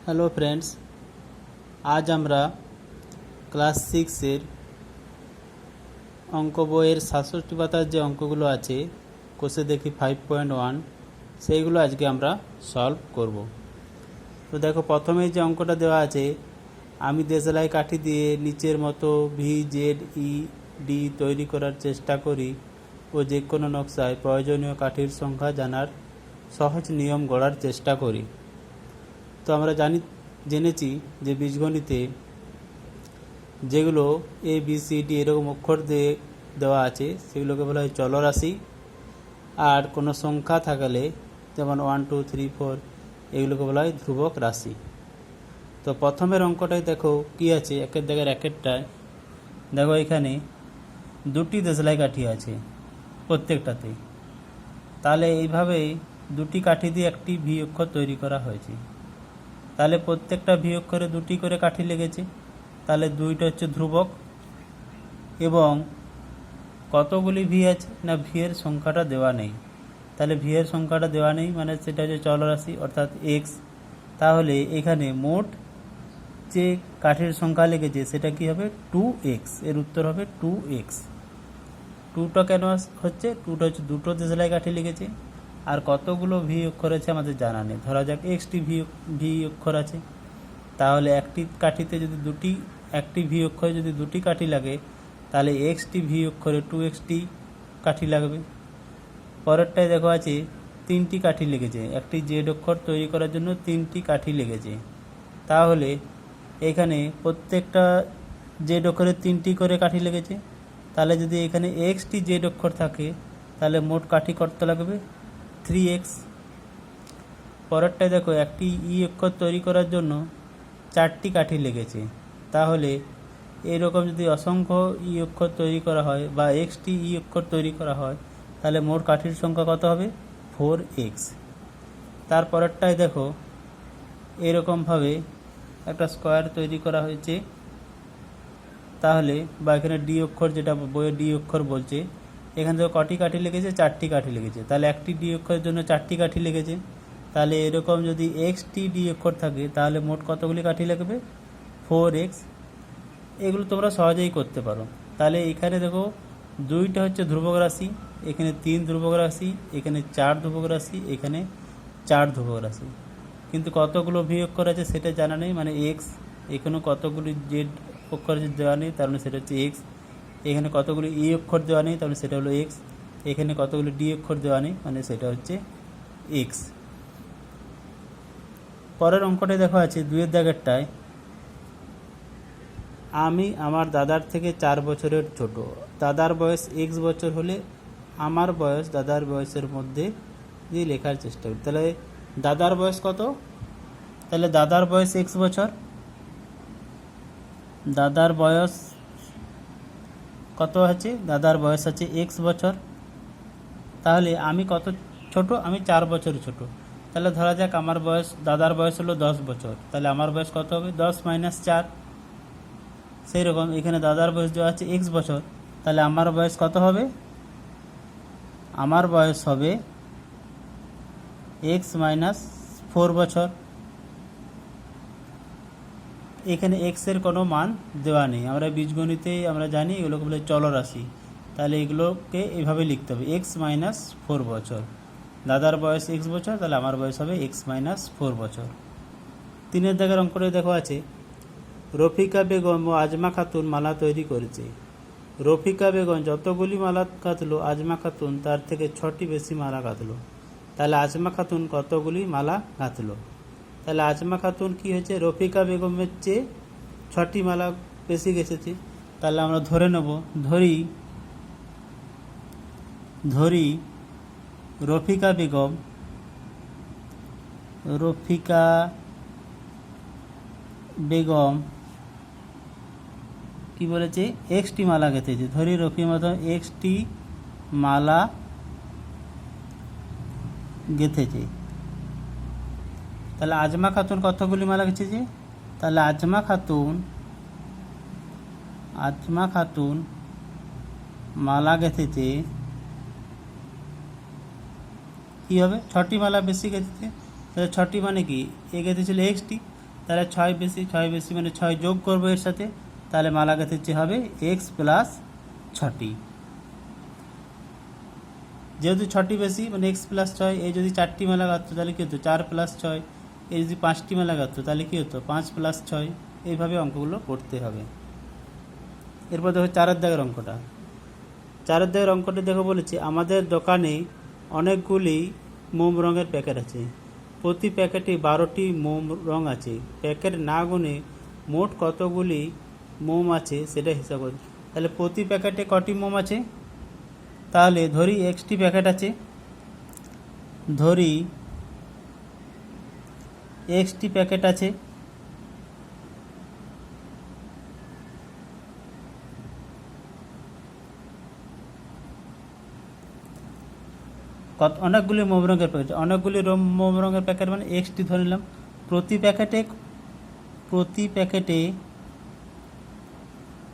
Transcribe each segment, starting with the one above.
Hello friends, আজ আমরা class 6-এর অঙ্ক বইয়ের 67 পাতার যে অঙ্কগুলো আছে কোষে দেখি 5.1 সেইগুলো আজকে আমরা সলভ করব। তো দেখো, প্রথমে যে অঙ্কটা দেওয়া আছে, আমি দেশলাই কাঠি দিয়ে নিচের মতো VZED তৈরি করার চেষ্টা করি ও যে কোনো নকশায় প্রয়োজনীয় কাঠির সংখ্যা জানার সহজ নিয়ম গড়ার চেষ্টা করি। তো আমরা জেনেছি যে বীজগণিতে যেগুলো ABCD এরকম অক্ষর দিয়ে দেওয়া আছে সেগুলোকে বলা হয় চলরাশি, আর কোনো সংখ্যা থাকলে যেমন 1 2 3 4 এগুলোকে বলা হয় ধ্রুবক রাশি। তো প্রথমের অঙ্কটায় দেখো কি আছে, একের জায়গায় একেরটায় দেখো এখানে দুটি দেশলাই কাঠি আছে প্রত্যেকটাতেই। তাহলে এইভাবে দুটি কাঠি দিয়ে একটি ভি অক্ষর তৈরি করা হয়েছে। তাহলে প্রত্যেকটা ভি অক্ষরে দুটি করে কাঠি লেগেছে, তাহলে দুইটা হচ্ছে ধ্রুবক। এবং কতগুলি ভি আছে না, ভি এর সংখ্যাটা দেওয়া নেই। তাহলে ভি এর সংখ্যাটা দেওয়া নেই মানে সেটা হচ্ছে চলরাশি অর্থাৎ এক্স। তাহলে এখানে মোট যে কাঠির সংখ্যা লেগেছে সেটা কি হবে 2x। এর উত্তর হবে 2x। 2টা কেন হচ্ছে, 2টা হচ্ছে দুটো দেশলাই কাঠি লেগেছে, আর কতগুলো ভি অক্ষর আছে আমাদের জানা নেই। ধরা যাক এক্সটি ভি অক্ষর আছে, তাহলে একটি কাঠিতে যদি একটি ভি অক্ষরে যদি দুটি কাঠি লাগে তাহলে এক্সটি ভি অক্ষরে 2xটি কাঠি লাগবে। পরেরটায় দেখো আছে তিনটি কাঠি লেগেছে, একটি জেড অক্ষর তৈরি করার জন্য তিনটি কাঠি লেগেছে। তাহলে এখানে প্রত্যেকটা জেড অক্ষরে তিনটি করে কাঠি লেগেছে, তাহলে যদি এখানে এক্সটি জেড অক্ষর থাকে তাহলে মোট কাঠি কত লাগবে 3x। পরেরটায় দেখো একটি ই অক্ষর তৈরি করার জন্য 4টি কাঠি লেগেছে। তাহলে এইরকম যদি অসংখ্য ই অক্ষর তৈরি করা হয় বা এক্সটি ই অক্ষর তৈরি করা হয় তাহলে মোট কাঠির সংখ্যা কত হবে 4x। তারপরেরটায় দেখো এরকমভাবে একটা স্কোয়ার তৈরি করা হয়েছে, তাহলে বা এখানে ডি অক্ষর, যেটা বইয়ে ডি অক্ষর বলছে, এখান থেকে কটি কাঠি লেগেছে 4টি কাঠি লেগেছে। তাহলে একটি ডি অক্ষরের জন্য 4টি কাঠি লেগেছে। তাহলে এরকম যদি এক্সটি ডি অক্ষর থাকে তাহলে মোট কতগুলি কাঠি লাগবে 4x। এগুলো তোমরা সহজেই করতে পারো। তাহলে এখানে দেখো দুইটা হচ্ছে ধ্রুবক রাশি, এখানে 3 ধ্রুবক রাশি, এখানে 4 ধ্রুবক রাশি, এখানে 4 ধ্রুবক রাশি। কিন্তু কতগুলো ভি অক্ষর আছে সেটা জানা নেই মানে এক্স। এখানে কতগুলি জেড অক্ষর দেওয়া নেই, তার মানে সেটা হচ্ছে এক্স। এখানে কতগুলি ই অক্ষর দেওয়া নেই, তাহলে সেটা হলো এক্স। এখানে কতগুলি ডি অক্ষর দেওয়া নেই মানে সেটা হচ্ছে এক্স। পরের অঙ্কটায় দেখো আছে 2-এর দাগেরটায়, আমি আমার দাদার থেকে 4 বছরের ছোট। দাদার বয়স x বছর হলে আমার বয়স দাদার বয়সের মধ্যে দিয়ে লেখার চেষ্টা করি। তাহলে দাদার বয়স কত, তাহলে দাদার বয়স x বছর, দাদার বয়স কত আছে, দাদার বয়স আছে x বছর। তাহলে আমি কত ছোট, আমি 4 বছর ছোট। তাহলে ধরা যাক আমার বয়স, দাদার বয়স হলো 10 বছর, তাহলে আমার বয়স কত হবে 10 - 4। সেই রকম এখানে দাদার বয়স দেওয়া আছে x বছর, তাহলে আমার বয়স কত হবে, আমার বয়স হবে x - 4 বছর। এখানে x এর কোনো মান দেওয়া নেই, আমরা বীজগণিতে আমরা জানি এগুলোকে বলে চলরাশি। তাহলে এগুলোকে এইভাবে লিখতে হবে x - 4 বছর। দাদার বয়স x বছর, তাহলে আমার বয়স হবে x - 4 বছর। 3-এর দাগের অঙ্কটা দেখো আছে, রফিকা বেগম ও আজমা খাতুন মালা তৈরি করেছে। রফিকা বেগম যতগুলি মালা গাঁথলো আজমা খাতুন তার থেকে 6টি বেশি মালা গাঁথলো। তাহলে আজমা খাতুন কতগুলি মালা গাঁথলো। তাহলে আজমা খাতুন কি হয়েছে, রফিকা বেগমের চেয়ে 6টি মালা বেশি গেছেছে। তাহলে আমরা ধরে নেব, ধরি রফিকা বেগম কি বলেছে, এক্সটি মালা গেঁথেছে। ধরি রফি মতো এক্সটি মালা গেঁথেছে। তাহলে আজমা খাতুন কতগুলি মালা গেঁথেছে, তাহলে আজমা খাতুন মালা গেঁথেছে কি হবে, 6টি মালা বেশি গেঁথেছে। তাহলে 6টি মানে কি, এ গেঁথেছিল এক্সটি, তাহলে 6 বেশি, 6 বেশি মানে 6 যোগ করবো এর সাথে, তাহলে মালাগাতের চেয়ে হবে এক্স প্লাস 6টি। যেহেতু 6টি বেশি মানে এক্স প্লাস 6, এই যদি 4টি মালা গাঁথতো তাহলে কী হতো 4 প্লাস 6, এই যদি 5টি মালা গাঁথতো তাহলে কী হতো 5 প্লাস 6। এইভাবে অঙ্কগুলো করতে হবে। এরপর দেখো 4 দাগের অঙ্কটা। 4 দাগের অঙ্কটা দেখো বলেছে আমাদের দোকানে অনেকগুলি মোম রঙের প্যাকেট আছে, প্রতি প্যাকেটে 12টি মোম রং আছে, প্যাকেট না গুনে মোট কতগুলি মোম আছে সেটা হিসাব করো। তাহলে প্রতি প্যাকেটে কটি মোম আছে, তাহলে ধরি এক্সটি প্যাকেট আছে, ধরি এক্সটি প্যাকেট আছে, অনেকগুলি মোম রঙের প্যাকেট, অনেকগুলি মোম রঙের প্যাকেট মানে এক্সটি ধরে নিলাম। প্রতি প্যাকেটে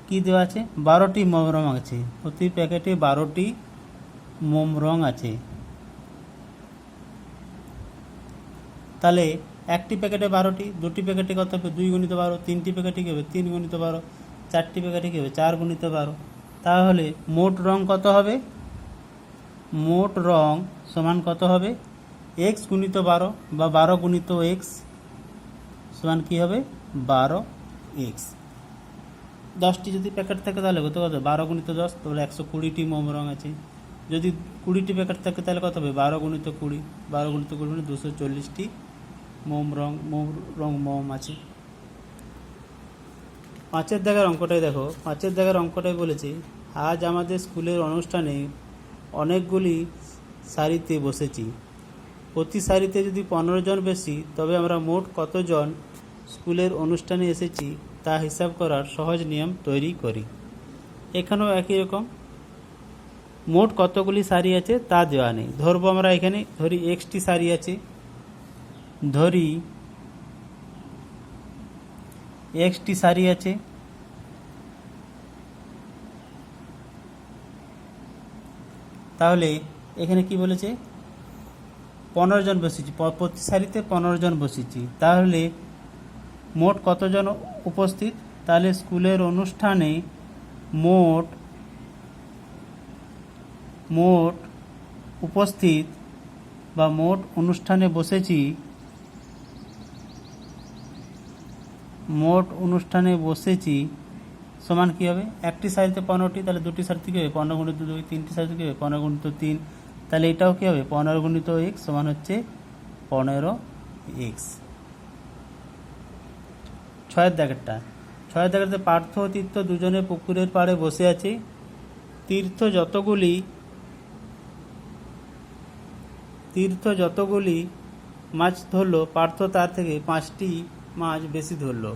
কি দেওয়া আছে 12টি মোম রং আছে, প্রতি প্যাকেটে 12টি মোম রং আছে। তাহলে একটি প্যাকেটে 12টি, দুটি প্যাকেটে কত হবে 2 গুণিত 12, তিনটি প্যাকেটে কী হবে 3 গুণিত 12, চারটি প্যাকেটে কী হবে 4 গুণিত 12। তাহলে মোট রং কত হবে, মোট রং সমান কত হবে এক্স গুণিত 12 বা 12 গুণিত এক্স সমান কী হবে 12 এক্স। 10টি যদি প্যাকেট থাকে তাহলে কত কত 12 গুণিত 10, তাহলে 120টি মোম রং আছে। যদি 20টি প্যাকেট থাকে তাহলে কত হবে 12 গুণিত 20, 12 গুণিত 20 মানে 240টি মোম আছে। 5 দাগের অঙ্কটাই দেখো, 5 দাগের অঙ্কটাই বলেছে আজ আমাদের স্কুলের অনুষ্ঠানে অনেকগুলি সারিতে বসেছি, প্রতি সারিতে যদি 15 জন বেশি তবে আমরা মোট কতজন স্কুলের অনুষ্ঠানে এসেছি তা হিসাব করার সহজ নিয়ম তৈরি করি। এখানেও একই রকম, মোট কতগুলি সারি আছে তা দেওয়া নেই। ধরবো আমরা এখানে, ধরি এক্সটি সারি আছে, ধরি এক্সটি সারি আছে, তাহলে এখানে কি বলেছে 15 জন বসেছি, প্রতি সারিতে 15 জন বসেছি, তাহলে মোট কতজন উপস্থিত, তাহলে স্কুলের অনুষ্ঠানে মোট উপস্থিত বা মোট অনুষ্ঠানে বসেছি, সমান কী হবে একটি সারিতে 15টি, তাহলে দুটি সারিতে কী হবে 15 গুণিত 2, তিনটি সারিতে কী হবে 15 গুণিত 3, তাহলে এটাও কী হবে 15 গুণিত এক্স সমান হচ্ছে 15 এক্স। 6 দাগেরটা পার্থ ও তীর্থ দুজনে পুকুরের পাড়ে বসে আছে, তীর্থ যতগুলি মাছ ধরলো পার্থ তার থেকে 5টি মাছ বেশি ধরলো,